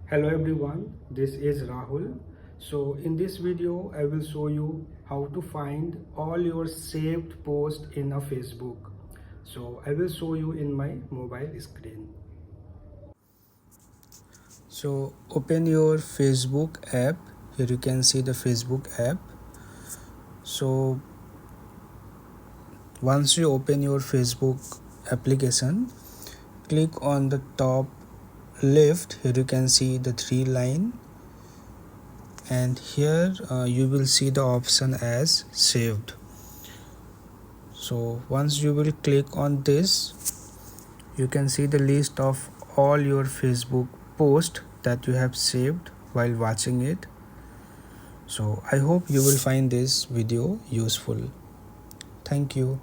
Hello everyone, this is Rahul. So in this video I will show you how to find all your saved posts in a Facebook. So I will show you in my mobile screen. So open your Facebook app. Here you can see the Facebook app. So once you open your Facebook application, click on the top left. Here you can see the three line, and here you will see the option as saved. So once you will click on this, you can see the list of all your Facebook posts that you have saved while watching it. So I hope you will find this video useful. Thank you.